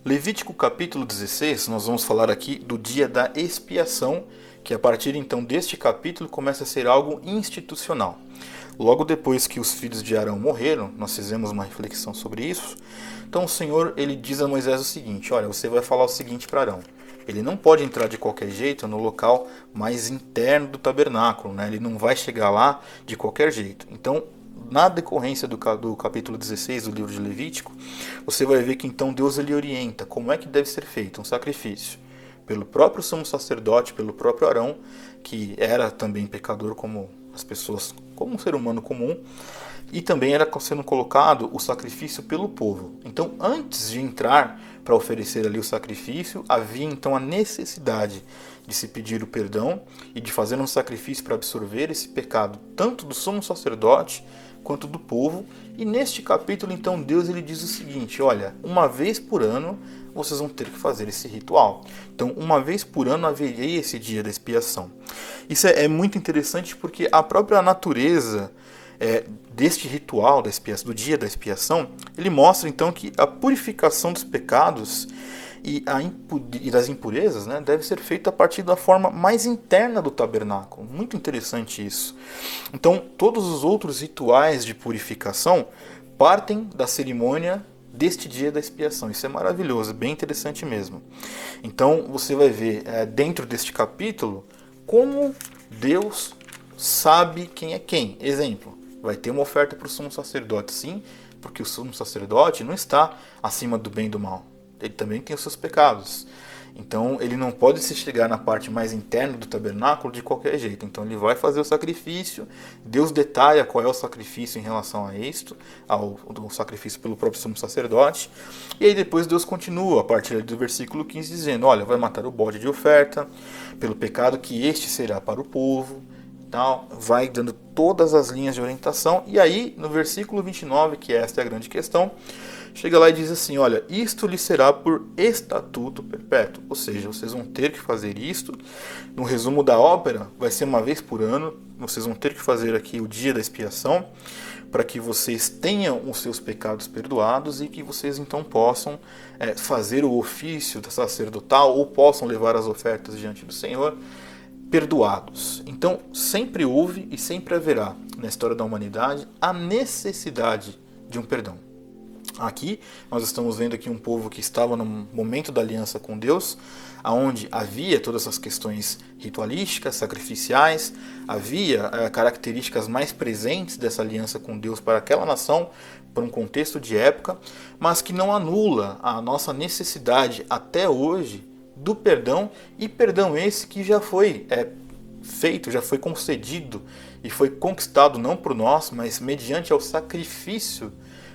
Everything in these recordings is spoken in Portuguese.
Levítico capítulo 16, nós vamos falar aqui do dia da expiação, que a partir então deste capítulo começa a ser algo institucional. Logo depois que os filhos de Arão morreram, nós fizemos uma reflexão sobre isso. Então o Senhor ele diz a Moisés o seguinte: olha, você vai falar o seguinte para Arão. Ele não pode entrar de qualquer jeito no local mais interno do tabernáculo, né? Ele não vai chegar lá de qualquer jeito. Então, na decorrência do capítulo 16 do livro de Levítico, você vai ver que então Deus ele orienta como é que deve ser feito um sacrifício pelo próprio sumo sacerdote, pelo próprio Arão, que era também pecador como as pessoas, como um ser humano comum, e também era sendo colocado o sacrifício pelo povo. Então, antes de entrar para oferecer ali o sacrifício, havia então a necessidade de se pedir o perdão e de fazer um sacrifício para absorver esse pecado, tanto do sumo sacerdote quanto do povo. E neste capítulo, então, Deus ele diz o seguinte: olha, uma vez por ano vocês vão ter que fazer esse ritual. Então, uma vez por ano haveria esse dia da expiação. Isso é muito interessante porque a própria natureza deste ritual da expiação, do dia da expiação, ele mostra então que a purificação dos pecados e das impurezas, né, deve ser feita a partir da forma mais interna do tabernáculo. Muito interessante isso. Então, todos os outros rituais de purificação partem da cerimônia deste dia da expiação. Isso é maravilhoso, bem interessante mesmo. Então, você vai ver dentro deste capítulo como Deus sabe quem é quem. Exemplo, vai ter uma oferta para o sumo sacerdote, sim, porque o sumo sacerdote não está acima do bem e do mal. Ele também tem os seus pecados. Então ele não pode se chegar na parte mais interna do tabernáculo de qualquer jeito. Então ele vai fazer o sacrifício. Deus detalha qual é o sacrifício em relação a isto, ao sacrifício pelo próprio sumo sacerdote. E aí depois Deus continua a partir do versículo 15 dizendo: olha, vai matar o bode de oferta pelo pecado que este será para o povo. Então, vai dando todas as linhas de orientação. E aí no versículo 29, que esta é a grande questão, chega lá e diz assim: olha, isto lhe será por estatuto perpétuo. Ou seja, vocês vão ter que fazer isto. No resumo da ópera, vai ser uma vez por ano. Vocês vão ter que fazer aqui o dia da expiação, para que vocês tenham os seus pecados perdoados e que vocês então possam fazer o ofício sacerdotal ou possam levar as ofertas diante do Senhor perdoados. Então, sempre houve e sempre haverá na história da humanidade a necessidade de um perdão. Aqui nós estamos vendo aqui um povo que estava no momento da aliança com Deus, aonde havia todas essas questões ritualísticas, sacrificiais, havia características mais presentes dessa aliança com Deus para aquela nação, para um contexto de época, mas que não anula a nossa necessidade até hoje do perdão, e perdão esse que já foi feito, já foi concedido e foi conquistado não por nós, mas mediante ao sacrifício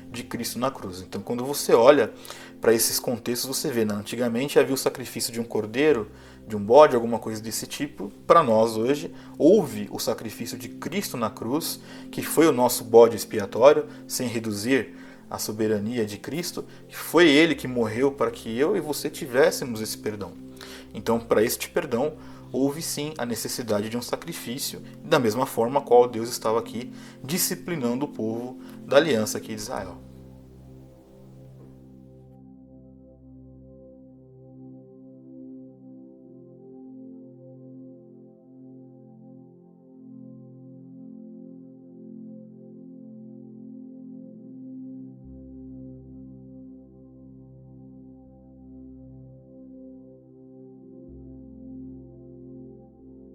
de Cristo na cruz. Então, quando você olha para esses contextos, você vê, antigamente havia o sacrifício de um cordeiro, de um bode, alguma coisa desse tipo. Para nós hoje, houve o sacrifício de Cristo na cruz, que foi o nosso bode expiatório, sem reduzir a soberania de Cristo. Foi Ele que morreu para que eu e você tivéssemos esse perdão. Então, para este perdão, houve sim a necessidade de um sacrifício, da mesma forma a qual Deus estava aqui disciplinando o povo da aliança aqui de Israel.